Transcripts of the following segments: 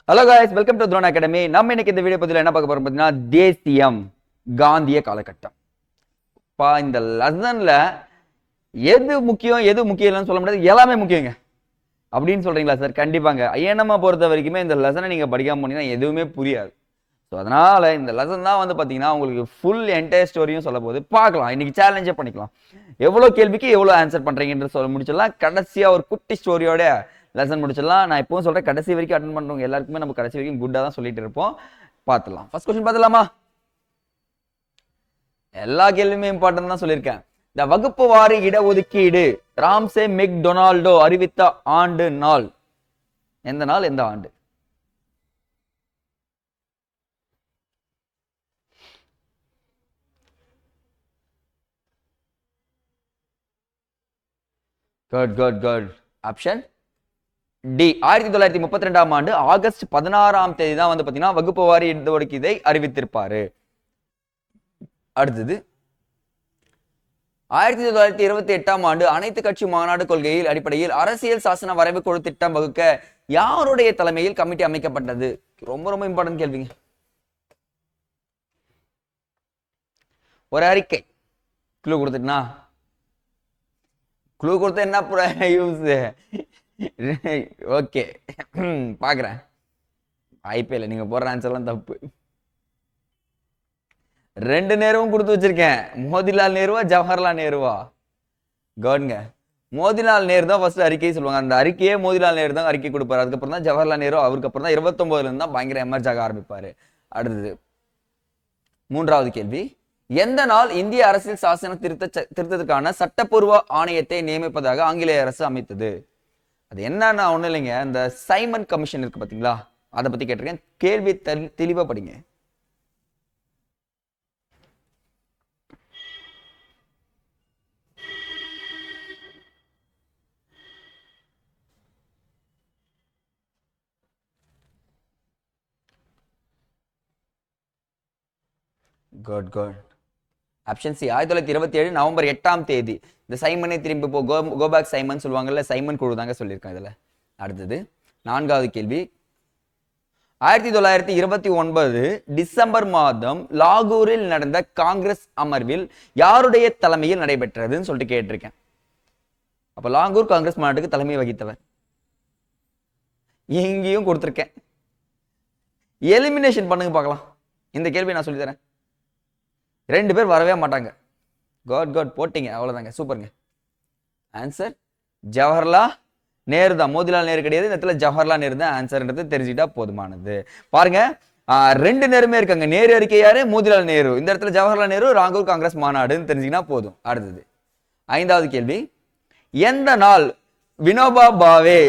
Hello guys, welcome to Throne academy. நம்ம இன்னைக்கு இந்த வீடியோ பதிவில் என்ன பார்க்க போறோம் பார்த்தீங்கன்னா, தேசியம் காந்திய காலகட்டம். இந்த லெசன்ல எது முக்கியம் எது முக்கியம் இல்லைன்னு சொல்ல முடியாது, எல்லாமே முக்கியங்க அப்படின்னு சொல்றீங்களா சார்? கண்டிப்பாங்க. ஐஎன்எம் பொறுத்த வரைக்குமே இந்த லெசனை நீங்க படிக்காம போனீங்கன்னா எதுவுமே புரியாது. ஸோ அதனால இந்த லெசன் தான் வந்து பார்த்தீங்கன்னா உங்களுக்கு ஃபுல் என்டையர் ஸ்டோரியும் சொல்ல போது பார்க்கலாம். இன்னைக்கு சேலஞ்சே பண்ணிக்கலாம். எவ்வளோ கேள்விக்கு எவ்வளோ ஆன்சர் பண்றீங்கன்னு சொல்ல முடிச்சிடலாம். கடைசியா ஒரு குட்டி ஸ்டோரியோட லெசன் முடிச்சிடலாம். நான் எப்பவும் சொல்றேன், கடைசி வரைக்கும் அட்டன் பண்றவங்க எல்லாருக்குமே நம்ம கடைசி வரைக்கும் குட்டா தான் சொல்லிட்டு இருப்போம். பார்த்துலாம். ஃபர்ஸ்ட் கொஸ்டின் பார்த்துலாமா? எல்லா கேள்வியுமே இம்பார்ட்டன் தான் சொல்லியிருக்கேன். இந்த வகுப்பு வாரி இடஒதுக்கீடு ராம்சே மெக்டொனால்டோ அறிவித்த ஆண்டு நாள் எந்த நாள், எந்த ஆண்டு? Good good good. Option D 1932ஆம் ஆண்டு ஆகஸ்ட் 16ஆம் தேதி தான் வந்து பாத்தீங்கன்னா வகுப்பு வாரி இடஒதுக்கீட்டை அறிவித்திருப்பாரு. அடுத்தது 1928ஆம் ஆண்டு அனைத்து கட்சி மாநாடு கொள்கையில் அடிப்படையில் அரசியல் சாசன வரைவு குழு திட்டம் வகுக்க யாருடைய தலைமையில் கமிட்டி அமைக்கப்பட்டது? ரொம்ப ரொம்ப இம்பார்ட்டன்ட் கேள்விங்க. ஒரு அறிக்கை. க்ளூ கொடுத்துட்டுனா க்ளூ கொடுத்த என்ன யூஸ்? ஓகே, பாக்குறேன். வாய்ப்பே இல்லை, நீங்க போடுற ஆன்சர்லாம் தப்பு. ரெண்டு நேருவும் கொடுத்து வச்சிருக்கேன். மோதிலால் நேருவா ஜவஹர்லால் நேருவா? கவனிங்க, மோதிலால் நேரு தான் ஃபர்ஸ்ட் அறிக்கை சொல்லுவாங்க. அந்த அறிக்கையே மோதிலால் நேரு தான் அறிக்கை கொடுப்பாரு. அதுக்கப்புறம் தான் ஜவஹர்லால் நேரு, அவருக்கு அப்புறம் தான் 29ல இருந்து தான் பயங்கர எமர்ஜ் ஆக ஆரம்பிப்பாரு. அடுத்தது மூன்றாவது கேள்வி. எந்த நாள் இந்திய அரசியல் சாசன திருத்தத்துக்கான சட்டப்பூர்வ ஆணையத்தை நியமிப்பதாக ஆங்கிலேய அரசு அமைத்தது? அது என்னன்னா ஒண்ணு இல்லைங்க, இந்த சைமன் கமிஷன் இருக்கு பாத்தீங்களா, அதை பத்தி கேட்டிருக்கேன். கேள்வி தெளிவா படிங்க. Good good. Option C 1927 November 8ஆம் தேதி. இந்த சைமனை திரும்பி கோபேக் சைமன் சொல்லுவாங்கல்ல, சைமன் குழு தாங்க சொல்லியிருக்காங்க இதுல. அடுத்தது நான்காவது கேள்வி. 1929 டிசம்பர் மாதம் லாகூரில் நடந்த காங்கிரஸ் அமர்வில் யாருடைய தலைமையில் நடைபெற்றதுன்னு சொல்லிட்டு கேட்டிருக்கேன். அப்ப லாகூர் காங்கிரஸ் மாநாட்டுக்கு தலைமை வகித்தவர் எங்கேயும் கொடுத்திருக்கேன். எலிமினேஷன் பண்ணுங்க பார்க்கலாம். இந்த கேள்வி நான் சொல்லி தரேன். ரெண்டு பேர் வரவே மாட்டாங்க. காட் காட் போட்டிங்க, அவ்வளவுதாங்க. சூப்பருங்க. ஆன்சர் ஜவஹர்லால் நேரு தான். மோதிலால் நேரு கிடையாது. இந்த இடத்துல ஜவஹர்லால் நேரு தான் ஆன்சர்ன்றது தெரிஞ்சுக்கிட்டா போதுமானது. பாருங்க, ரெண்டு நேருமே இருக்காங்க. நேரு அறிக்கை யாரு? மோதிலால் நேரு. இந்த இடத்துல ஜவஹர்லால் நேரு, லாகூர் காங்கிரஸ் மாநாடுன்னு தெரிஞ்சுக்கினா போதும். அடுத்தது ஐந்தாவது கேள்வி. எந்த நாள் வினோபா பாவே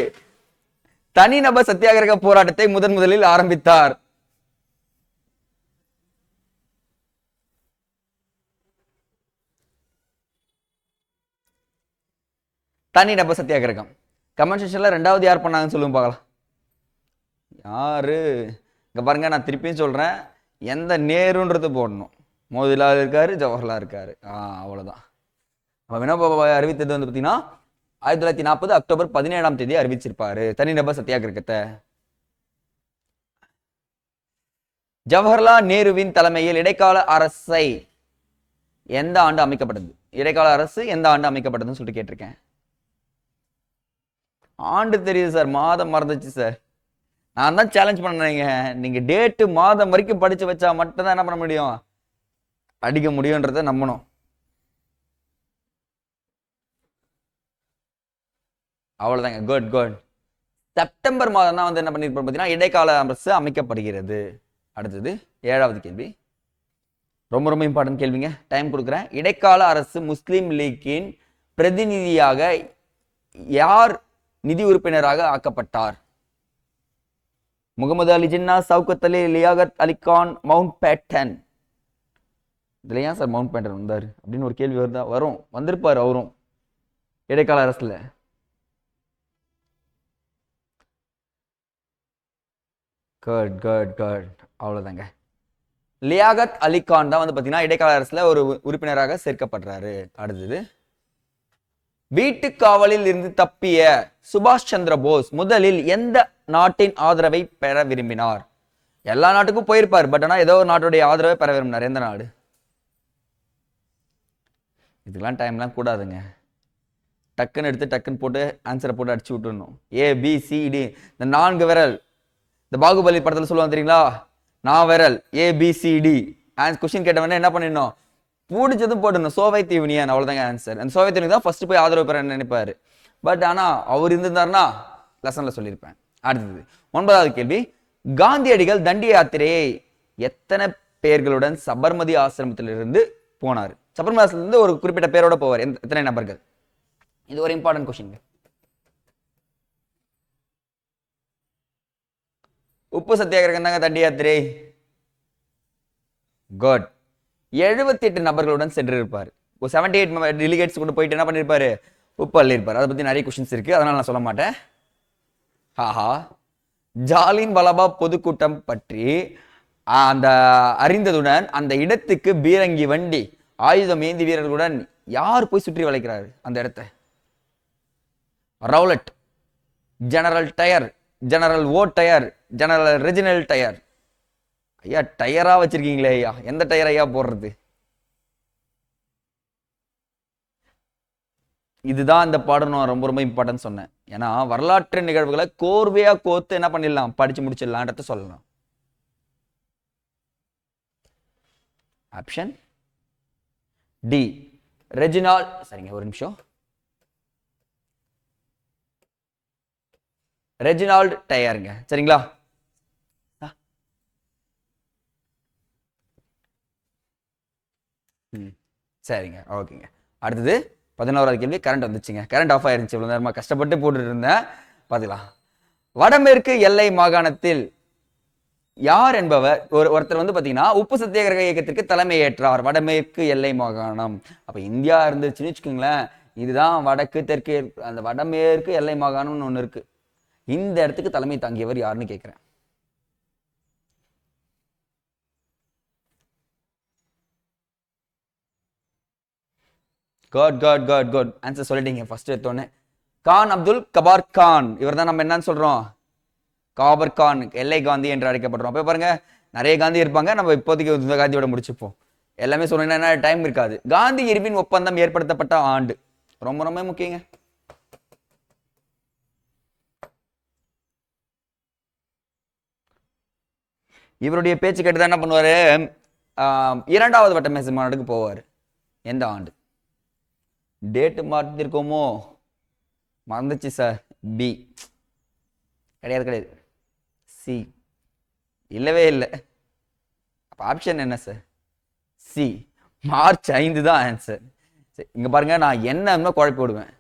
தனிநபர் சத்தியாகிரக போராட்டத்தை முதலில் ஆரம்பித்தார்? தனிநபர் சத்தியாகிரகம் கமெண்ட் செக்ஷன்ல ரெண்டாவது யார் பண்ணாங்கன்னு சொல்லுங்க பார்க்கலாம். யாரு? இங்க பாருங்க, நான் திருப்பியும் சொல்றேன், எந்த நேருன்றது போடணும். மோதிலால் இருக்காரு, ஜவஹர்லால் இருக்காரு, அவ்வளவுதான். வினோபா பாவே அறிவித்தது வந்து பாத்தீங்கன்னா 1940 அக்டோபர் 17ஆம் தேதி அறிவிச்சிருப்பாரு தனிநபர் சத்தியாகிரகத்தை. ஜவஹர்லால் நேருவின் தலைமையில் இடைக்கால அரசை எந்த ஆண்டு அமைக்கப்பட்டது? இடைக்கால அரசு எந்த ஆண்டு அமைக்கப்பட்டதுன்னு சொல்லிட்டு கேட்டிருக்கேன். ஆண்டு தெரியுது சார், மாதம் மறந்துச்சு சார். நான் தான் சேலஞ்ச் பண்ணீங்க. நீங்க டேட்டு மாதம் வரைக்கும் படிச்சு வச்சா மட்டும் தான் என்ன பண்ண முடியும், அடிக்க முடியும்ன்றத நம்பணும். அவ்வளவுதாங்க. Good good. செப்டம்பர் மாதம் தான் வந்து என்ன பண்ணிருப்போம் பார்த்தீங்கன்னா இடைக்கால அரசு அமைக்கப்படுகிறது. அடுத்தது ஏழாவது கேள்வி. ரொம்ப ரொம்ப இம்பார்ட்டன்ட் கேள்விங்க, டைம் கொடுக்குறேன். இடைக்கால அரசு முஸ்லிம் லீக்கின் பிரதிநிதியாக யார் நிதி உறுப்பினராக ஆக்கப்பட்டார்? முகமது அலி ஜின்னா, சவுகத் அலி, லியாகத் அலி கான், மவுண்ட் பேட்டன். இதுல ஏன் சார் மவுண்ட் பேட்டன் வந்தாரு அப்படின்னு ஒரு கேள்வி வருதா? வரும், வந்திருப்பாரு அவரும் இடைக்கால அரசுல. Good good good. அவ்வளவுதாங்க. லியாகத் அலி கான் தான் வந்து பாத்தீங்கன்னா இடைக்கால அரசுல ஒரு உறுப்பினராக சேர்க்கப்படுறாரு. அடுத்தது வீட்டு காவலில் இருந்து தப்பிய சுபாஷ் சந்திர போஸ் முதலில் எந்த நாட்டின் ஆதரவை பெற விரும்பினார்? எல்லா நாட்டுக்கும் போயிருப்பார், பட் ஆனா ஏதோ ஒரு நாட்டுடைய ஆதரவை பெற விரும்பினார். எந்த நாடு? இதுக்கெல்லாம் டைம்லாம் கூடாதுங்க. டக்குன்னு எடுத்து டக்குன்னு போட்டு ஆன்சரை போட்டு அடிச்சு விட்டுடணும். ABCD, இந்த 4 விரல், இந்த பாகுபலி படத்துல சொல்லுவாங்க தெரியுங்களா, நான் விரல் ABCD. கொஸ்டின் கேட்டவனே என்ன பண்ணிடணும், பிடிச்சதும் போடணும். சோவியத் யூனியன், அவ்வளவுதாங்க ஆன்சர். அந்த சோவியத் யூனியன் தான் ஃபர்ஸ்ட் போய் ஆதரவு பெற நினைப்பாரு. பட் ஆனா அவர் இருந்திருந்தாருன்னா லெசன்ல சொல்லியிருப்பேன். அடுத்தது 9வது கேள்வி, காந்தியடிகள் தண்டி யாத்திரையை எத்தனை பேர்களுடன் சபர்மதி ஆசிரமத்திலிருந்து போனார்? சபர்மதி ஆசிரமத்திலிருந்து ஒரு குறிப்பிட்ட பேரோட போவார், எத்தனை நபர்கள்? இது ஒரு இம்பார்ட்டன்ட் கொஸ்டின். உப்பு சத்தியாகிரகம் தாங்க தண்டி யாத்திரை. குட். 78 நபர்களுடன் சென்றிருப்பார். 78 டெலிகேட்ஸ் கூட போயிட்டு என்ன பண்ணிருப்பாரு, உப்பு அள்ளிருப்பார். அதை பத்தி நிறைய கொஸ்டின்ஸ் இருக்கு, அதனால நான் சொல்ல மாட்டேன். ஆஹா, ஜாலியன் வாலாபாக் பொதுக்கூட்டம் பற்றி அந்த அறிந்ததுடன் அந்த இடத்துக்கு பீரங்கி வண்டி ஆயுதம் ஏந்தி வீரர்களுடன் யார் போய் சுற்றி வளைக்கிறாரு அந்த இடத்த? ரவுலட், ஜெனரல் டயர், ஜெனரல் ஓ டயர், ஜெனரல் ரெஜினல் டயர். ஐயா டயரா வச்சிருக்கீங்களே ஐயா, எந்த டயர் ஐயா போடுறது? இதுதான் இந்த பாடம் நான் ரொம்ப ரொம்ப இம்பார்ட்டன்ட் சொன்னேன். ஏன்னா வரலாற்று நிகழ்வுகளை கோர்வையா கோத்து என்ன பண்ணிடலாம், படிச்சு முடிச்சிடலான்றத சொல்லலாம். ஆப்ஷன் டி, ரெஜினால். சரிங்க, ஒரு நிமிஷம். ரெஜினால்ட் டயருங்க, சரிங்களா? சரிங்க, ஓகேங்க. அடுத்தது 11வது கேள்வி, கரண்ட் வந்துச்சுங்க. கரண்ட் ஆஃப் ஆயிருந்துச்சு, இவ்வளவு நேரமா கஷ்டப்பட்டு போட்டுட்டு இருந்தேன். பாத்தீங்களா, வடமேற்கு எல்லை மாகாணத்தில் யார் என்பவர் ஒருத்தர் வந்து பாத்தீங்கன்னா உப்பு சத்தியாகிரக இயக்கத்திற்கு தலைமை ஏற்றார். வடமேற்கு எல்லை மாகாணம், அப்ப இந்தியா இருந்துச்சுன்னு வச்சுக்கோங்களேன். இதுதான் வடக்கு தெற்கு, அந்த வடமேற்கு எல்லை மாகாணம்னு ஒண்ணு இருக்கு. இந்த இடத்துக்கு தலைமை தாங்கியவர் யாருன்னு கேட்கிறேன். Good good good good, answer சொல்லிட்டீங்க ஃபர்ஸ்ட் எடுத்தோன்னே. கான் அப்துல் கபார் கான், இவர் தான் நம்ம என்னன்னு சொல்றோம், காபர் கான், எல்லை காந்தி என்று அழைக்கப்படுறோம். அப்ப பாருங்க, நிறைய காந்தி இருப்பாங்க, நம்ம இப்போதைக்கு இந்த காந்தியோட முடிச்சுப்போம். எல்லாமே சொன்னீங்கன்னா டைம் இருக்காது. காந்தி இர்வின் ஒப்பந்தம் ஏற்படுத்தப்பட்ட ஆண்டு ரொம்ப ரொம்ப முக்கியங்க. இவருடைய பேச்சு கேட்டுதான் என்ன பண்ணுவாரு, 2வது வட்டமேசை மாநாட்டுக்கு போவார். எந்த ஆண்டு? டேட்டு மாற்றிருக்கோமோ, மறந்துச்சு சார். பி கிடையாது, கிடையாது. சி இல்லவே இல்லை. அப்ப ஆப்ஷன் என்ன சார்? சி, மார்ச் 5 தான் ஆன்சர். இங்க பாருங்க, நான் என்ன குழப்பி விடுவேன்,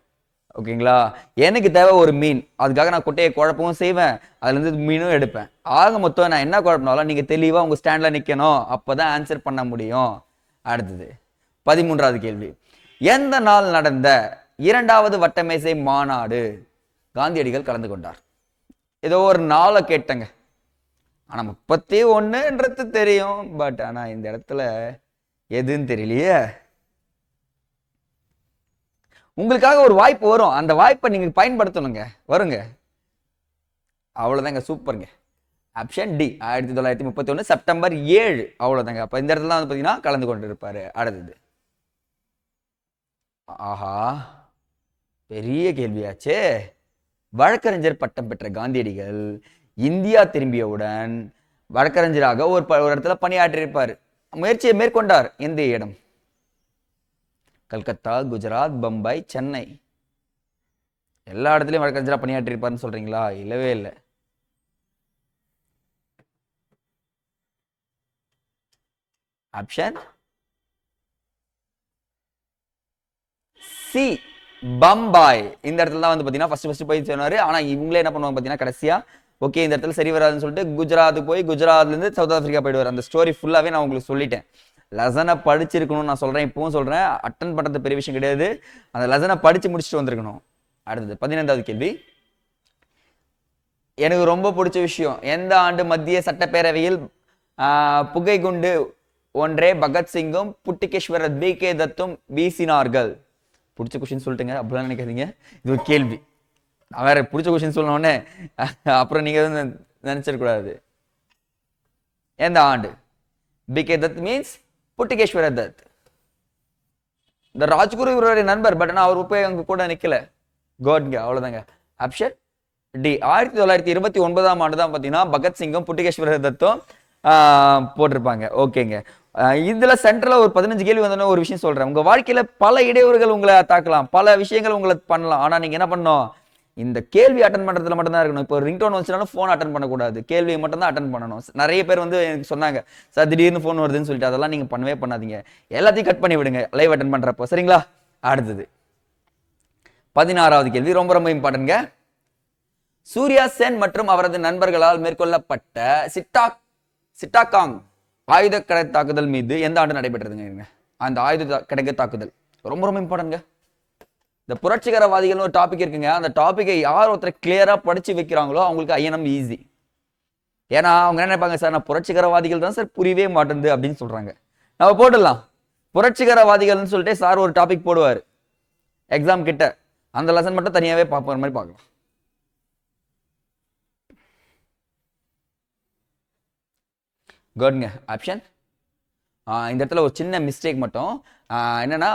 ஓகேங்களா? எனக்கு தேவை ஒரு மீன், அதுக்காக நான் குட்டையை குழப்பவும் செய்வேன், அதுல இருந்து மீனும் எடுப்பேன். ஆக மொத்தம் நான் என்ன குழப்பினாலும் நீங்க தெளிவா உங்க ஸ்டாண்ட்ல நிக்கணும், அப்பதான் ஆன்சர் பண்ண முடியும். அடுத்தது 13வது கேள்வி, எந்த நாள் நடந்த 2வது வட்டமேசை மாநாடு காந்தியடிகள் கலந்து கொண்டார்? ஏதோ ஒரு நாளை கேட்டங்க, ஆனா 31ன்றது தெரியும், பட் ஆனா இந்த இடத்துல எதுன்னு தெரியலையே. உங்களுக்காக ஒரு வாய்ப்பு வரும், அந்த வாய்ப்பை நீங்க பயன்படுத்தணுங்க, வருங்க. அவ்வளவுதாங்க, சூப்பருங்க. Option D, 1931 September 7. அவ்வளவுதாங்க. அப்ப இந்த இடத்துல வந்து பாத்தீங்கன்னா கலந்து கொண்டு இருப்பாரு. அடுத்தது, ஆஹா பெரிய கேள்வியாச்சே. வழக்கறிஞர் பட்டம் பெற்ற காந்தியடிகள் இந்தியா திரும்பியவுடன் வழக்கறிஞராக ஒரு இடத்துல பணியாற்றியிருப்பார். முயற்சியை மேற்கொண்டார். எந்த இடம்? கல்கத்தா, குஜராத், பம்பாய், சென்னை. எல்லா இடத்துலயும் வழக்கறிஞரா பணியாற்றியிருப்பாருன்னு சொல்றீங்களா? இல்லவே இல்லை. Option C, Bombay. இந்த இடத்துல தான் வந்து பாத்தீங்கன்னா ஃபர்ஸ்ட் போய் சொன்னாரு. ஆனா இவங்களே என்ன பண்ணுவாங்க பாத்தீங்கன்னா கடைசியா, ஓகே இந்த இடத்துல சரி வராதுன்னு சொல்லிட்டு குஜராத்துக்கு போய் குஜராத்ல இருந்து சவுத் ஆப்பிரிக்கா போயிடுவார். அந்த ஸ்டோரி ஃபுல்லாவே நான் உங்களுக்கு சொல்லிட்டேன். லெசனை படிச்சிருக்கணும்னு நான் சொல்றேன், இப்பவும் சொல்றேன். அட்டன் பண்றது பெரிய விஷயம் கிடையாது, அந்த லெசனை படிச்சு முடிச்சுட்டு வந்திருக்கணும். அடுத்தது 15வது கேள்வி, எனக்கு ரொம்ப பிடிச்ச விஷயம். எந்த ஆண்டு மத்திய சட்டப்பேரவையில் புகை குண்டு ஒன்றே பகத்சிங்கும் புட்டிகேஸ்வரர் B.K. தத்தும் வீசினார்கள்? பிடிச்ச கொஸ்டின் சொல்லிட்டுங்க, அப்படிலாம் நினைக்காதீங்க. இது ஒரு கேள்வி. வேற பிடிச்ச கொஸ்டின் சொன்னோடனே அப்புறம் நீங்க நினைச்சிடக்கூடாது. எந்த ஆண்டு? பிகே தத் மீன்ஸ் புட்டிகேஸ்வர தத். இந்த ராஜ்குரு இவருடைய நண்பர், பட் ஆனால் அவர் போய் அங்க கூட நிக்கல. கோட்ங்க, அவ்வளவுதாங்க. Option D. 1929ஆம் ஆண்டு தான் பார்த்தீங்கன்னா பகத்சிங்கும் புட்டிகேஸ்வர தத்தும் போட்டிருப்பாங்க. ஓகேங்க. இதுல சென்ட்ரலா ஒரு 15 கேள்வி வந்தோன்னா ஒரு விஷயம் சொல்றேன். உங்க வாழ்க்கையில பல இடையூறுகள் உங்களை தாக்கலாம், பல விஷயங்கள் உங்களை பண்ணலாம். ஆனா நீங்க என்ன பண்ணணும்? இந்த கேள்வி அட்டன் பண்றதுல மட்டும் தான் இருக்கணும். இப்போ ரிங்டோன் வந்துச்சுனாலும் ஃபோன் அட்டன் பண்ணக்கூடாது, கேள்வியை மட்டும் தான் அட்டன் பண்ணணும். நிறைய பேர் வந்து எனக்கு சொன்னாங்க, சார் திடீர்னு ஃபோன் வருதுன்னு சொல்லிட்டு, அதெல்லாம் நீங்க பண்ணவே பண்ணாதீங்க. எல்லாத்தையும் கட் பண்ணி விடுங்க லைவ் அட்டன் பண்றப்போ, சரிங்களா? அடுத்தது 16வது கேள்வி, ரொம்ப ரொம்ப இம்பார்ட்டன்ட்ங்க. சூர்யா சென் மற்றும் அவரது நண்பர்களால் மேற்கொள்ளப்பட்ட சிட்டாகாங் ஆயுத கடை தாக்குதல் மீது எந்த ஆண்டு நடைபெற்றதுங்க? அந்த ஆயுத கடை தாக்குதல் ரொம்ப ரொம்ப இம்பார்ட்டன்ட்ங்க. இந்த புரட்சிகரவாதிகள்னு ஒரு டாபிக் இருக்குங்க. அந்த டாபிக்கை யார் ஒருத்தர் கிளியரா படிச்சு வைக்கிறாங்களோ அவங்களுக்கு ஐஎன்எம் ஈஸி. ஏன்னா அவங்க என்ன நினைப்பாங்க, சார் நான் புரட்சிகரவாதிகள் தான் சார், புரியவே மாட்டேங்குது அப்படின்னு சொல்றாங்க. நம்ம போட்டுடலாம் புரட்சிகரவாதிகள்னு சொல்லிட்டு சார் ஒரு டாபிக் போடுவார் எக்ஸாம் கிட்ட, அந்த லெசன் மட்டும் தனியாவே பார்ப்போம் மாதிரி பார்க்கலாம். குட்ங்க. ஆப்ஷன் இந்த இடத்துல ஒரு சின்ன மிஸ்டேக் மட்டும், என்னன்னா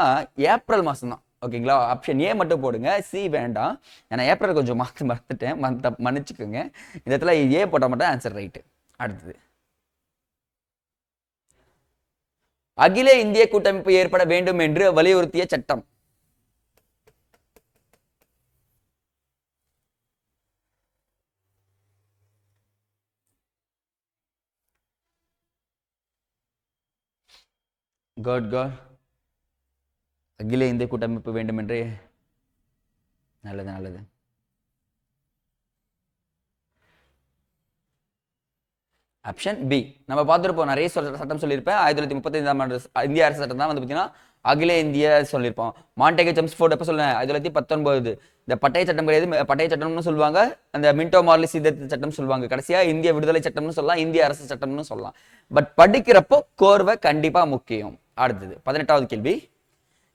ஏப்ரல் மாசம் தான். ஓகேங்களா? ஆப்ஷன் ஏ மட்டும் போடுங்க, சி வேண்டாம். ஏன்னா ஏப்ரல் கொஞ்சம் மறந்துட்டேன், மன்னிச்சுக்கோங்க. இந்த இடத்துல ஏ போட்டால் மட்டும் ஆன்சர் ரைட்டு. அடுத்தது, அகில இந்திய கூட்டமைப்பு ஏற்பட வேண்டும் என்று வலியுறுத்திய சட்டம். Good good. அகில இந்திய கூட்டமைப்பு வேண்டும் என்று, நல்லது நல்லது. Option B. நம்ம பார்த்துருப்போம், நிறைய சட்டம் சொல்லியிருப்பேன். 1935ஆம் ஆண்டு இந்திய அரசு சட்டம் தான் வந்து பார்த்தீங்கன்னா அகில இந்திய சொல்லியிருப்போம். மாண்டேகே செம்ஸ்ஃபோர்ட் எப்போ சொல்லுவேன்? 1919. இந்த பட்டய சட்டம் கிடையாது, பட்டய சட்டம்னு சொல்லுவாங்க. அந்த மின்டோ மார்லி சீர்திருத்த சட்டம் சொல்லுவாங்க. கடைசியா இந்திய விடுதலை சட்டம்னு சொல்லலாம், இந்திய அரசு சட்டம்னு சொல்லலாம். பட் படிக்கிறப்போ கோர்வை கண்டிப்பா முக்கியம். அடுத்தது 18வது கேள்வி,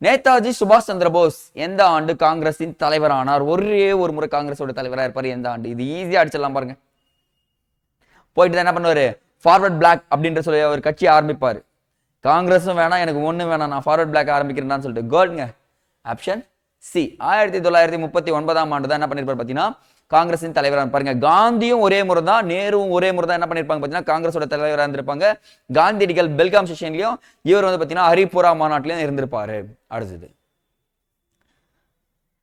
நேதாஜி சுபாஷ் சந்திர போஸ் எந்த ஆண்டு காங்கிரசின் தலைவரானார்? ஒரே ஒரு முறை காங்கிரஸோட தலைவராக இருப்பார். எந்த ஆண்டு? இது ஈஸியா அடிச்சிடலாம் பாருங்க. போயிட்டு என்ன பண்ணுவாரு, ஃபார்வர்ட் பிளாக் அப்படின்ற சொல்லி ஒரு கட்சி ஆரம்பிப்பாரு. காங்கிரஸும் வேணாம், எனக்கு ஒண்ணு வேணாம், நான் ஃபார்வர்ட் பிளாக் ஆரம்பிக்கிறேன்னு சொல்லிட்டு. கோல்டுங்க. Option C. 1939ஆம் ஆண்டு தான் என்ன பண்ணிருப்பாரு பாத்தீங்கன்னா காங்கிரஸின் தலைவராக பாருங்க. காந்தியும் ஒரே முறை தான், நேருவும் ஒரே முறை தான் என்ன பண்ணிருப்பாங்க பாத்தீங்கன்னா காங்கிரஸோட தலைவராக இருந்திருப்பாங்க. காந்தியடிகள் பெல்காம் செஷன்லயும், இவர் வந்து பாத்தீங்கன்னா ஹரிபுரா மாநாட்டிலையும் இருந்திருப்பாரு. அடுத்தது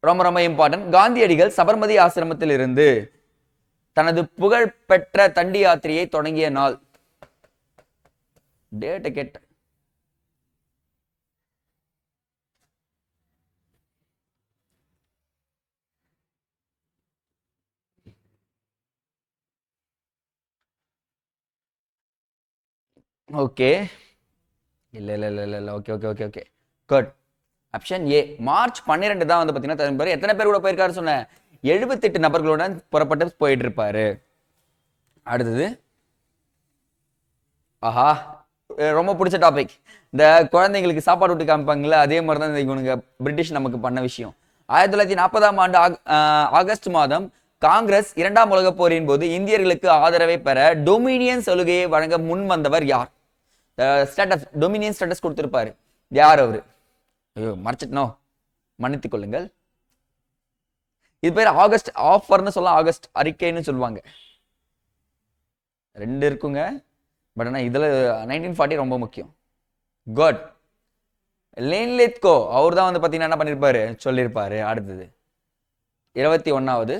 ரொம்ப ரொம்ப இம்பார்ட்டன்ட், காந்தியடிகள் சபர்மதி ஆசிரமத்தில் இருந்து தனது புகழ்பெற்ற தண்டி யாத்திரையை தொடங்கிய நாள். Date gate. ஓகே, இல்ல இல்ல இல்ல இல்ல okay okay okay okay good. Option A. March 12 தான் வந்து பாத்தீங்கன்னா எத்தனை பேர் கூட போயிருக்காரு சொன்னேன்? 78 நபர்களுடன் புறப்பட்டு போயிட்டு இருப்பாரு. அடுத்தது, ஆஹா ரொம்ப பிடிச்ச டாபிக், இந்த குழந்தைங்களுக்கு சாப்பாடு விட்டு காமிப்பாங்கல்ல, அதே மாதிரி தான் இவனுங்க பிரிட்டிஷ் நமக்கு பண்ண விஷயம். 1940ஆம் ஆண்டு ஆகஸ்ட் மாதம் காங்கிரஸ் 2ஆம் உலக போரின் போது இந்தியர்களுக்கு ஆதரவை பெற டொமினியன் சலுகையை வழங்க முன் வந்தவர் யார்? ஸ்டேட்டஸ், டொமினியன் ஸ்டேட்டஸ் கொடுத்திருப்பாரு. யார் அவரு? ஐயோ மறைச்சிட்டனோ, மன்னித்துக் கொள்ளுங்கள். இது பேர் ஆகஸ்ட் ஆஃபர்னு சொல்லலாம், ஆகஸ்ட் அறிக்கைன்னு சொல்லுவாங்க. ரெண்டு இருக்குங்க, பட் ஆனால் இதுல 1940 ரொம்ப முக்கியம். குட். லேன்லெத்கோ அவர் தான் வந்து பார்த்தீங்கன்னா என்ன பண்ணியிருப்பாரு சொல்லியிருப்பாரு. அடுத்தது 21வது,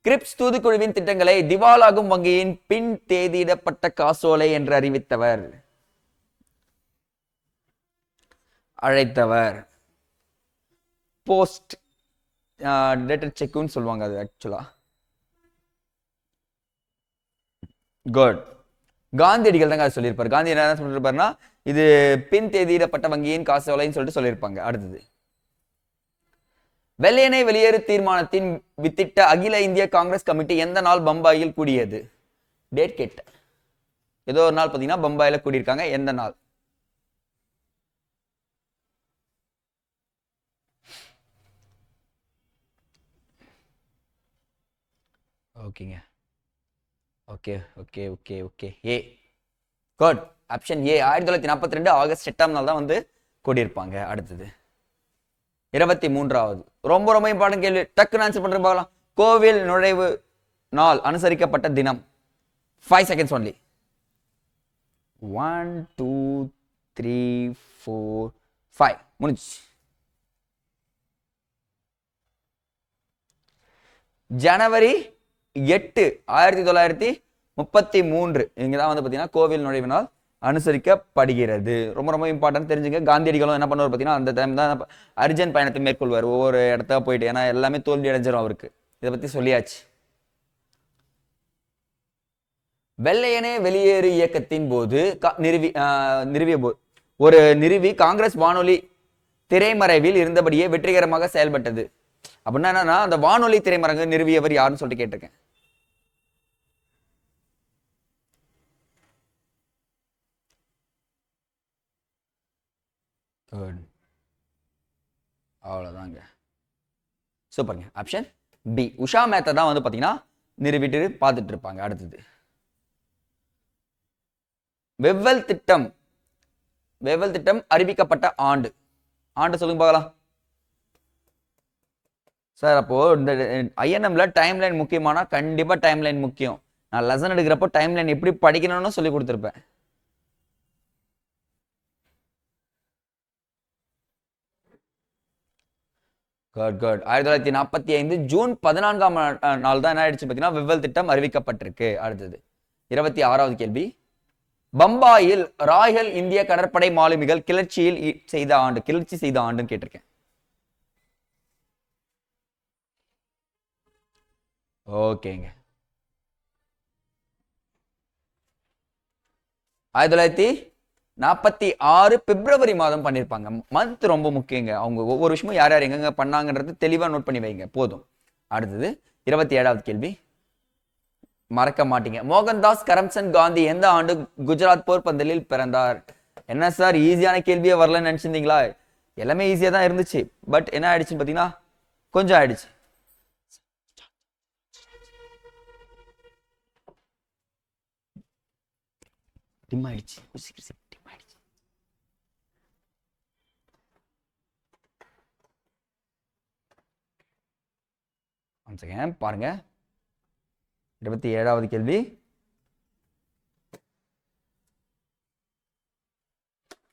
கிரிப்ஸ் தூதுக்குழுவின் திட்டங்களை திவாலாகும் வங்கியின் பின் தேதியிடப்பட்ட காசோலை என்று அறிவித்தவர், அழைத்தவர். போஸ்ட் டேட்டட் செக்குன்னு சொல்லுவாங்க அது ஆக்சுவலா. குட். காந்தியடிகள் தாங்க சொல்லியிருப்பாரு. காந்தி என்ன சொல்லியிருப்பாருன்னா இது பின் தேதியிடப்பட்ட வங்கியின் காசோலைன்னு சொல்லிட்டு சொல்லியிருப்பாங்க. அடுத்தது, வெள்ளையனை வெளியேறு தீர்மானத்தின் வித்திட்ட அகில இந்திய காங்கிரஸ் கமிட்டி எந்த நாள் பம்பாயில் கூடியது? டேட் கேட்ட, ஏதோ ஒரு நாள் பாத்தீங்கன்னா பம்பாயில கூடியிருக்காங்க. எந்த நாள்? ஓகேங்க. Okay okay okay okay A good. Option A 1942 August 8ஆம் நாள் தான் வந்து கூடியிருப்பாங்க. அடுத்தது 23வது ரொம்ப ரொம்ப இம்பார்ட்டன்ட் கேள்வி, டக்குன்னு ஆன்சர் பண்ற பார்க்கலாம். கோவில் நுழைவு நாள் அனுசரிக்கப்பட்ட தினம். 5 seconds only. 1 2 3 4 5 முடிஞ்சு. ஜனவரி 8 1933 இங்கதான் வந்து பாத்தீங்கன்னா கோவில் நுழைவு நாள் அனுசரிக்கப்படுகிறது. ரொம்ப ரொம்ப இம்பார்ட்டன்ட் தெரிஞ்சுங்க. காந்தியடிகளும் என்ன பண்ணுவார் பார்த்தீங்கன்னா அந்த டைம் தான் அர்ஜென்ட் பயணத்தை மேற்கொள்வார் ஒவ்வொரு இடத்த போயிட்டு. ஏன்னா எல்லாமே தோல்வி அடைஞ்சிடும் அவருக்கு. இதை பத்தி சொல்லியாச்சு. வெள்ளையனே வெளியேறு இயக்கத்தின் போது நிறுவி காங்கிரஸ் வானொலி திரைமறைவில் இருந்தபடியே வெற்றிகரமாக செயல்பட்டது. அப்படின்னா என்னன்னா அந்த வானொலி திரைமறைவு நிறுவியவர் யாருன்னு சொல்லிட்டு கேட்டிருக்கேன். அவ்வளவுதாங்க. சூப்பருங்க. ஆப்ஷன் பி உஷா மேத்தா தான் வந்து பாத்தீங்கன்னா நிறுவிட்டு பார்த்துட்டு இருப்பாங்க. அடுத்தது வெவ்வல் திட்டம் அறிவிக்கப்பட்ட ஆண்டு சொல்லுங்க பார்க்கலாம் சார். அப்போ இந்த ஐஎன்எம்ல டைம் லைன் முக்கியமானா கண்டிப்பா டைம் லைன் முக்கியம். நான் லெசன் எடுக்கிறப்போ டைம் லைன் எப்படி படிக்கணும்னு சொல்லி கொடுத்துருப்பேன். Good good. 1945 ஜூன் 14ஆம் நாள் தான் என்ன ஆயிடுச்சு பார்த்தீங்கன்னா வெவ்வல் திட்டம் அறிவிக்கப்பட்டிருக்கு. அடுத்தது 26வது கேள்வி, பம்பாயில் ராயல் இந்திய கடற்படை மாலுமிகள் கிளர்ச்சி செய்த ஆண்டுன்னு கேட்டிருக்கேன். ஓகேங்க. 1946 பிப்ரவரி மாதம் பண்ணிருப்பாங்க. மந்த் ரொம்ப முக்கியங்க. அவங்க ஒவ்வொரு விஷயமும் யார் யார் எங்க பண்ணாங்கன்றது தெளிவா நோட் பண்ணி வைங்க போதும். அடுத்தது 27வது கேள்வி, மறக்க மாட்டீங்க. மோகன்தாஸ் கரம்சந்த் காந்தி எந்த ஆண்டு குஜராத் போர்பந்தலில் பிறந்தார்? என்ன சார் ஈஸியான கேள்வியே வரலன்னு நினைச்சிருந்தீங்களா? எல்லாமே ஈஸியா தான் இருந்துச்சு. பட் என்ன ஆயிடுச்சுன்னு பாத்தீங்கன்னா கொஞ்சம் ஆயிடுச்சு. டிம் ஆயிடுச்சு. பாருங்க 27வது கேள்வி,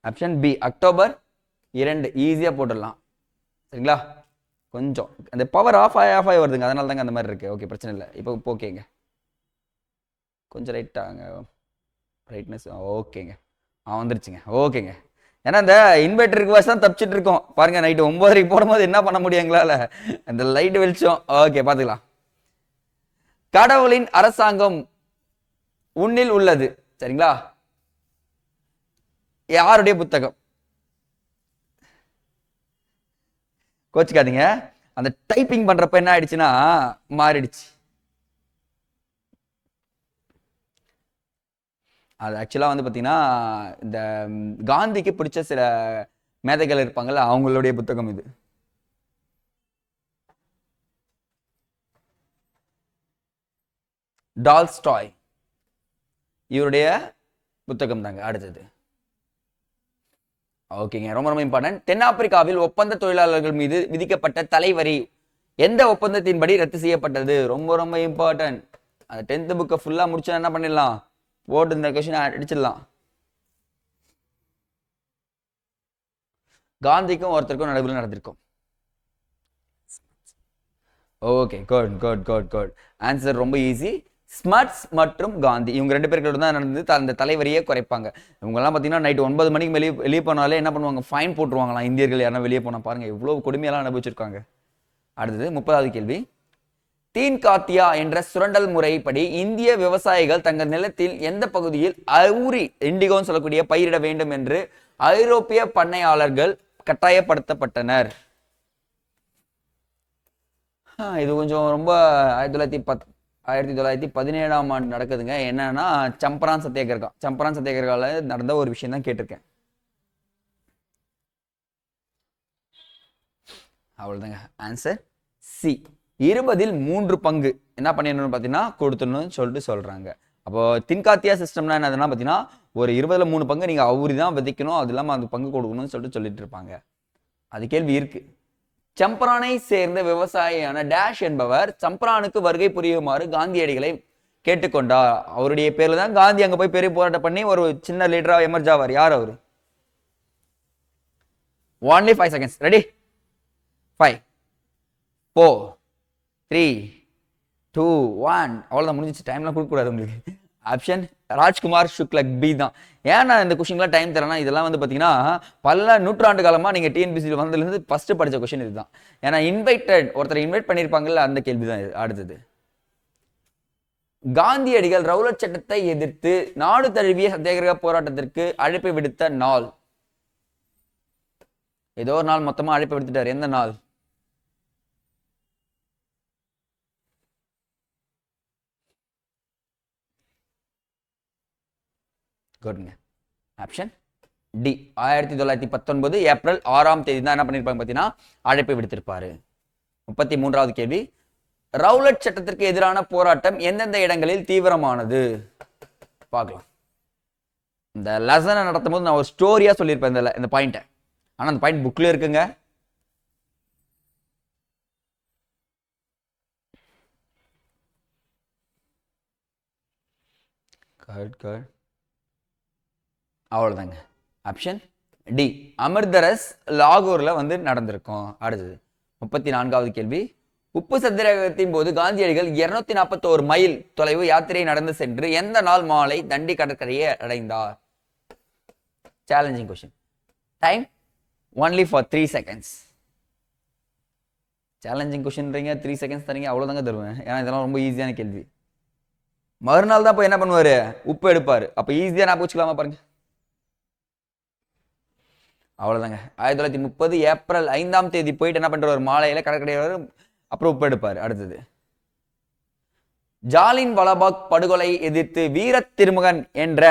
ஆப்ஷன் பி அக்டோபர் 2. ஈஸியா போட்டுடலாம் சரிங்களா? கொஞ்சம் அந்த பவர் ஆஃப் ஆகி வருதுங்க, அதனால தாங்க அந்த மாதிரி இருக்கு. ஓகே பிரச்சனை இல்லை. இப்போ ஓகேங்க, கொஞ்சம் ரைட்டாங்க ரைட்னஸ். ஓகேங்க வந்துருச்சுங்க. ஓகேங்க. ஏன்னா இந்த இன்வெர்டருக்கு வாசி தான் தப்பிச்சுட்டு இருக்கோம் பாருங்க. நைட்டு 9:30 போடும்போது என்ன பண்ண முடியும் எங்களால? அந்த லைட் வெளிச்சம். ஓகே பாத்துக்கலாம். கடவுளின் அரசாங்கம் உன்னில் உள்ளது சரிங்களா? யாருடைய புத்தகம்? கோச்சுக்காதீங்க, அந்த டைப்பிங் பண்றப்ப என்ன ஆயிடுச்சுன்னா மாறிடுச்சு. அது ஆக்சுவலா வந்து பாத்தீங்கன்னா இந்த காந்திக்கு பிடிச்ச சில மேதைகள் இருப்பாங்கல்ல, அவங்களுடைய புத்தகம் இது. டால்ஸ்டாய் இவருடைய புத்தகம் தாங்க. அடுத்தது ஓகேங்க, ரொம்ப ரொம்ப இம்பார்ட்டன்ட். தென்னாப்பிரிக்காவில் ஒப்பந்த தொழிலாளர்கள் மீது விதிக்கப்பட்ட தலைவரி எந்த ஒப்பந்தத்தின்படி ரத்து செய்யப்பட்டது? ரொம்ப ரொம்ப இம்பார்ட்டன்ட். அந்த 10th புக்கை ஃபுல்லா முடிச்சா என்ன பண்ணிடலாம், போட்டு இந்த கொஸ்டின் அடிச்சிடலாம். காந்திக்கும் ஒருத்தருக்கும் நடுவில் நடந்திருக்கும். Okay good good good good. Answer ரொம்ப ஈஸி. ஸ்மட்ஸ் மற்றும் காந்தி இவங்க 2 பேருக்கு தான் நடந்து அந்த தலைவரியே குறைப்பாங்க. இவங்கெல்லாம் பார்த்தீங்கன்னா நைட் 9 மணிக்கு வெளியே போனாலே என்ன பண்ணுவாங்க, ஃபைன் போட்டுருவாங்களாம். இந்தியர்கள் யாரும் வெளியே போனா பாருங்க இவ்வளவு கொடுமையெல்லாம் அனுபவிச்சிருக்காங்க. அடுத்தது 30வது கேள்வி, தீன் காத்தியா என்ற சுரண்டல் முறைப்படி இந்திய விவசாயிகள் தங்கள் நிலத்தில் எந்த பகுதியில் அவுரி இண்டிகோன்னு சொல்லக்கூடிய பயிரிட வேண்டும் என்று ஐரோப்பிய பண்ணையாளர்கள் கட்டாயப்படுத்தப்பட்டனர்? இது கொஞ்சம் ரொம்ப 1917ஆம் ஆண்டு நடக்குதுங்க. என்னன்னா சம்பரான் சத்தியாகிரகால நடந்த ஒரு விஷயம் தான் கேட்டிருக்கேன். அவ்வளவுதாங்க. ஆன்சர் சி 20 பங்கு என்ன பண்ணிடணும்னு பார்த்தீங்கன்னா கொடுத்துடணும்னு சொல்லிட்டு சொல்றாங்க. அப்போ தின்காத்தியா சிஸ்டம்னா என்னதுன்னா பார்த்தீங்கன்னா ஒரு 20 பங்கு நீங்க அவரி தான் விதைக்கணும், அது இல்லாமல் அந்த பங்கு கொடுக்கணும்னு சொல்லிட்டு இருப்பாங்க. அது கேள்வி இருக்கு. சம்பரானை சேர்ந்த விவசாயியான டேஷ் என்பவர் சம்பரானுக்கு வருகை புரியுமாறு காந்தியடிகளை கேட்டுக்கொண்டார். அவருடைய பேர்ல தான் காந்தி அங்க போய் பெரிய போராட்டம் பண்ணி ஒரு சின்ன லீடரா எமர்ஜ் ஆவார். யார் அவரு? only 5 seconds. ரெடி? 5 4 3 2 1. அவ்வளவுதான், முடிஞ்சிச்சு. டைம்லாம் கொடுக்க கூடாது உங்களுக்கு. ஆப்ஷன் ராஜ்குமார் சுக்லக் பி தான். ஏன்னா இந்த கொஸ்டின்லாம் டைம் தரேன்னா இதெல்லாம் வந்து பார்த்தீங்கன்னா பல நூற்றாண்டு காலமாக நீங்கள் டிஎன்பிசியில் வந்ததுலேருந்து ஃபர்ஸ்ட் படித்த கொஸ்டின் இதுதான். ஏன்னா ஒருத்தர் இன்வைட் பண்ணியிருப்பாங்கல்ல, அந்த கேள்வி தான் அடுத்தது. காந்தியடிகள் ரவுலட் சட்டத்தை எதிர்த்து நாடு தழுவிய சத்தியாகிரக போராட்டத்திற்கு அழைப்பு விடுத்த நாள். ஏதோ ஒரு நாள் மொத்தமா அழைப்பு விடுத்துட்டார். எந்த நாள்? குட்ங்க. ஆப்ஷன் டி 1919 ஏப்ரல் 6ஆம் தேதி தான் என்ன பண்ணிருப்பாங்க பார்த்தீங்கன்னா அழைப்பு விடுத்திருப்பாரு. 33வது கேள்வி, ரவுலட் சட்டத்திற்கு எதிரான போராட்டம் எந்தெந்த இடங்களில் தீவிரமானது? பார்க்கலாம். இந்த லெசனை நடத்தும் போது நான் ஒரு ஸ்டோரியா சொல்லியிருப்பேன் இந்த பாயிண்ட்டை. ஆனா அந்த பாயிண்ட் புக்ல இருக்குங்க. அவ்வளவுதாங்க. ஆப்ஷன் டி அமிர்தரஸ் லாகூர்ல வந்து நடந்திருக்கும். அடுத்தது 34வது கேள்வி, உப்பு சத்தியாகிரகத்தின் போது காந்தியடிகள் 241 மைல் தொலைவு யாத்திரை நடந்து சென்று எந்த நாள் மாலை தண்டி கடற்கரையை அடைந்தார்? Challenging question. Time only for 3 seconds. Challenging கொஸ்டின்றீங்க, 3 செகண்ட்ஸ் தரீங்க, அவ்வளவுதாங்க தருவேன். ஏன்னா இதெல்லாம் ரொம்ப ஈஸியான கேள்வி. மறுநாள் தான் போய் என்ன பண்ணுவாரு? உப்பு எடுப்பாரு. அப்ப ஈஸியா நான் வச்சுக்கலாமா பாருங்க. அவ்வளவுதாங்க. 1930 ஏப்ரல் 5ஆம் தேதி போயிட்டு என்ன பண்றாரு? மாலையில கடற்கரையோர் அப்புறம் உப்பு எடுப்பாரு. அடுத்தது, ஜாலின் வாலாபாக் படுகொலை எதிர்த்து வீர திருமகன் என்ற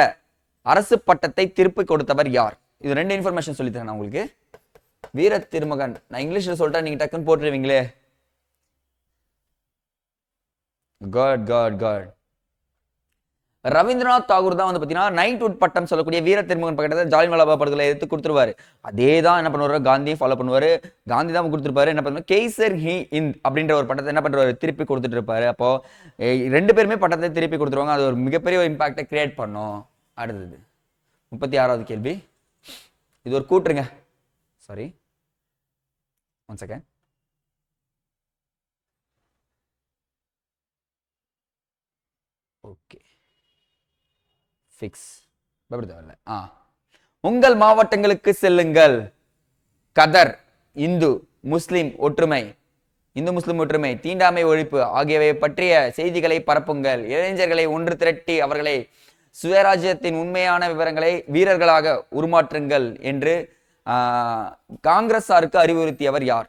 அரசு பட்டத்தை திருப்பி கொடுத்தவர் யார்? இது 2 இன்ஃபர்மேஷன் சொல்லித்தரேன் நான் உங்களுக்கு. வீர திருமகன் நான் இங்கிலீஷ்ல சொல்லிட்டா நீங்க டக்குன்னு போட்டுருவீங்களே. காட் ரவீந்திரநாத் தாகூர் தான் வந்து பார்த்தீங்கன்னா நைட்வுட் பட்டம் சொல்லக்கூடிய வீர திருமகன் பட்டத்தை ஜாலியன் வாலாபாக் படுகொலை எடுத்து கொடுத்துருவாரு. அதே தான் என்ன பண்ணுவாரு? காந்தியும் ஃபாலோ பண்ணுவாரு. காந்தி தான் கொடுத்துருப்பாரு. என்ன பண்ணுவாரு? கேசர் ஹி இந்த் அப்படின்ற ஒரு பட்டத்தை என்ன பண்றாரு? திருப்பி கொடுத்துட்டு இருப்பாரு. அப்போ 2 பேருமே பட்டத்தை திருப்பி கொடுத்துருவாங்க. அது ஒரு மிகப்பெரிய ஒரு இம்பாக்டை கிரியேட் பண்ணும். அடுத்தது 36வது கேள்வி. இது ஒரு கூட்டுருங்க. Sorry, one second. Okay, fix. உங்கள் மாவட்டங்களுக்கு செல்லுங்கள். கதர், இந்து முஸ்லிம் ஒற்றுமை, தீண்டாமை ஒழிப்பு ஆகியவை பற்றிய செய்திகளை பரப்புங்கள். இளைஞர்களை ஒன்று திரட்டி அவர்களை சுயராஜ்யத்தின் உண்மையான விவரங்களை வீரர்களாக உருமாற்றுங்கள் என்று காங்கிரஸாருக்கு அறிவுறுத்தியவர் யார்?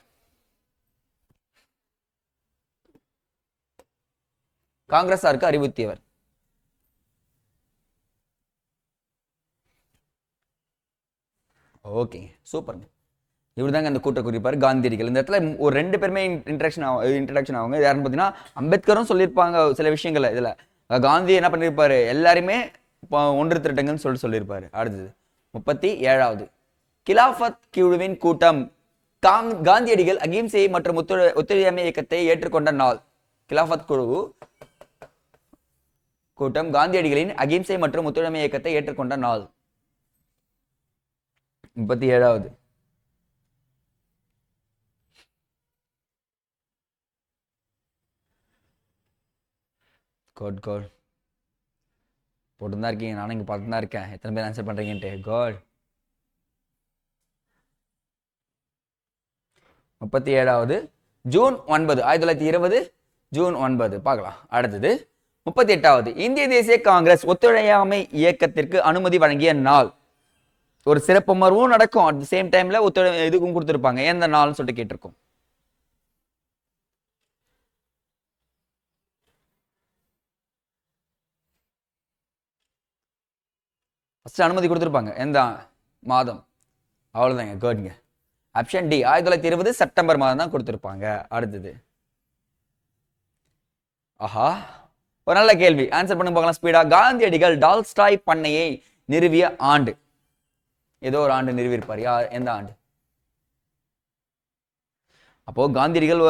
காங்கிரஸாருக்கு அறிவுறுத்தியவர். ஓகே, சூப்பருங்க. இவர் தாங்க அந்த கூட்ட குறிப்பார் காந்தியடிகள். இந்த இடத்துல ஒரு 2 பேருமே இன்ட்ரடக்ஷன் ஆகுங்க. யாருன்னு பார்த்தீங்கன்னா அம்பேத்கரும் சொல்லியிருப்பாங்க சில விஷயங்களை. இதுல காந்தி என்ன பண்ணியிருப்பாரு? எல்லாருமே ஒன்று திரட்டுங்கன்னு சொல்லியிருப்பாரு. அடுத்தது 37வது, கிலாஃபத் குழுவின் கூட்டம் காந்தியடிகள் அகிம்சை மற்றும் ஒத்துழையாமை இயக்கத்தை ஏற்றுக்கொண்ட நாள். கிலாஃபத் குழு கூட்டம் காந்தியடிகளின் அகிம்சை மற்றும் ஒத்துழையாமை இயக்கத்தை ஏற்றுக்கொண்ட நாள். 37வது, போட்டுதான் இருக்கீங்க. நானும் இங்க பார்த்து தான் இருக்கேன் எத்தனை பேர் ஆன்சர் பண்றீங்கன்ட்டு. காட் 37வது ஜூன் 9, 1920 ஜூன் 9. பார்க்கலாம். அடுத்தது 38வது, இந்திய தேசிய காங்கிரஸ் ஒத்துழையாமை இயக்கத்திற்கு அனுமதி வழங்கிய நாள். ஒரு சிறப்பு அமர்வும் நடக்கும். அட் தி சேம் டைம்ல இதுக்கும் கொடுத்துருப்பாங்க. எந்த நாள்னு சொல்லிட்டு கேட்டிருக்கோம். ஃபர்ஸ்ட் அனுமதி கொடுத்துருப்பாங்க. எந்த மாதம்? அவ்வளவுதாங்க. குட்ங்க. ஆப்ஷன் டி 1920 செப்டம்பர் மாதம் தான் கொடுத்துருப்பாங்க. அடுத்தது ஆஹா, ஒரு நல்ல கேள்வி. ஆன்சர் பண்ணுங்க பார்க்கலாம் ஸ்பீடா. காந்தியடிகள் டால்ஸ்டாய் பண்ணையை நிறுவிய ஆண்டு, ஏதோ ஒரு ஆண்டு நிறுவியிருப்பார். எந்த ஆண்டு? அப்போ காந்தியடிகள்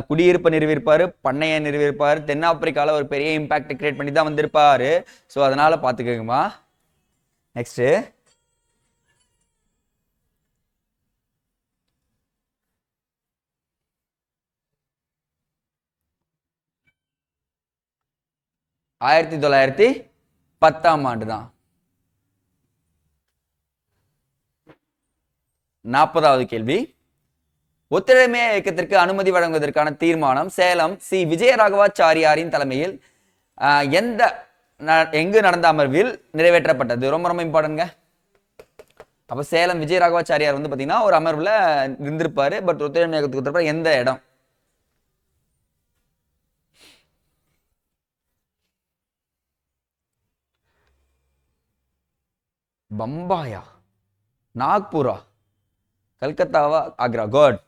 குடியிருப்பை நிறுவியிருப்பாரு, பண்ணையை நிறுவியிருப்பாரு, தென்னாப்பிரிக்கால ஒரு பெரிய இம்பாக்ட் கிரியேட் பண்ணி தான் வந்திருப்பாரு. ஸோ அதனால பார்த்துக்கோங்கம்மா. நெக்ஸ்ட், ஆயிரத்தி 1910 ஆண்டு தான். 40வது கேள்வி. ஒத்துழைமை இயக்கத்திற்கு அனுமதி வழங்குவதற்கான தீர்மானம் சேலம் சி விஜயராகவாச்சாரியாரின் தலைமையில் எங்கு நடந்த அமர்வில் நிறைவேற்றப்பட்டது? ரொம்ப ரொம்ப இம்பார்ட்டன்ட்ங்க. அப்ப சேலம் விஜயராகவாச்சாரியார் வந்து பாத்தீங்கன்னா ஒரு அமர்வுல இருந்திருப்பாரு. பட் ஒத்துழைமை இயக்கத்துக்கு எந்த இடம்? பம்பாயா, நாக்பூரா, கல்கத்தாவா, ஆக்ரா? குட்.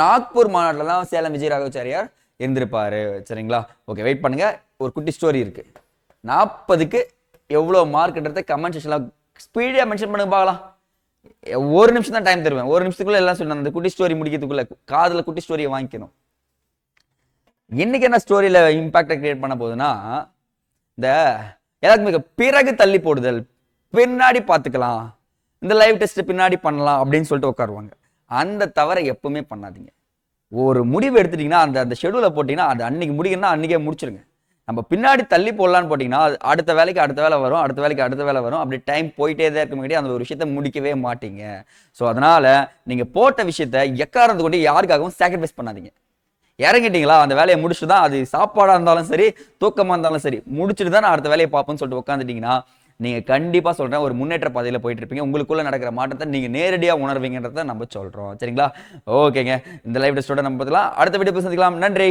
நாக்பூர் மாநாட்டில் தான் சேலம் விஜயராகவாச்சாரியார் இருந்திருப்பாரு. சரிங்களா? ஓகே, வெயிட் பண்ணுங்க. ஒரு குட்டி ஸ்டோரி இருக்கு. 40க்கு எவ்வளோ மார்க்ன்றத கமெண்ட் செக்ஷன்ல ஸ்பீடா மென்ஷன் பண்ணுங்க பார்க்கலாம். ஒரு நிமிஷம் தான் டைம் தருவேன். ஒரு நிமிஷத்துக்குள்ள எல்லாம் சொல்லணும். அந்த குட்டி ஸ்டோரி முடிக்கிறதுக்குள்ள காதுல குட்டி ஸ்டோரியை வாங்கிக்கணும். இன்னைக்கு என்ன ஸ்டோரியில இம்பாக்டை கிரியேட் பண்ண போகுதுன்னா, இந்த எல்லாருக்குமே பிறகு தள்ளி போடுதல், பின்னாடி பார்த்துக்கலாம், இந்த லைவ் டெஸ்ட் பின்னாடி பண்ணலாம் அப்படின்னு சொல்லிட்டு உட்காருவாங்க. அந்த தவறை எப்பவுமே பண்ணாதீங்க. ஒரு முடிவு எடுத்துட்டீங்கன்னா அந்த ஷெடியூலை போட்டீங்கன்னா அது அன்னைக்கு முடிக்கணும்னா அன்னைக்கே முடிச்சிருங்க. நம்ம பின்னாடி தள்ளி போடலான்னு போட்டிங்கன்னா அடுத்த வேலைக்கு அடுத்த வேலை வரும், அடுத்த வேலைக்கு அடுத்த வேலை வரும். அப்படி டைம் போயிட்டே தான் இருக்க முடியாது. அந்த ஒரு விஷயத்த முடிக்கவே மாட்டீங்க. ஸோ அதனால நீங்க போட்ட விஷயத்த எக்காரத்தை கொண்டு யாருக்காகவும் சாக்ரிஃபைஸ் பண்ணாதீங்க. இறங்கிட்டீங்களா, அந்த வேலையை முடிச்சுட்டு தான், அது சாப்பாடாக இருந்தாலும் சரி, தூக்கமாக இருந்தாலும் சரி, முடிச்சுட்டு தான் நான் அடுத்த வேலையை பார்ப்போம்னு சொல்லிட்டு உட்காந்துட்டீங்கன்னா நீங்க கண்டிப்பா சொல்றேன் ஒரு முன்னேற்ற பாதையில போயிட்டு இருப்பீங்க. உங்களுக்குள்ள நடக்கிற மாற்றத்தை நீங்க நேரடியா உணர்வீங்கன்றத நம்ம சொல்றோம். சரிங்களா? ஓகேங்க, இந்த லைவ் டெஸ்டோட நம்ம பார்க்கலாம். அடுத்த வீடியோ சந்திக்கலாம். நன்றி.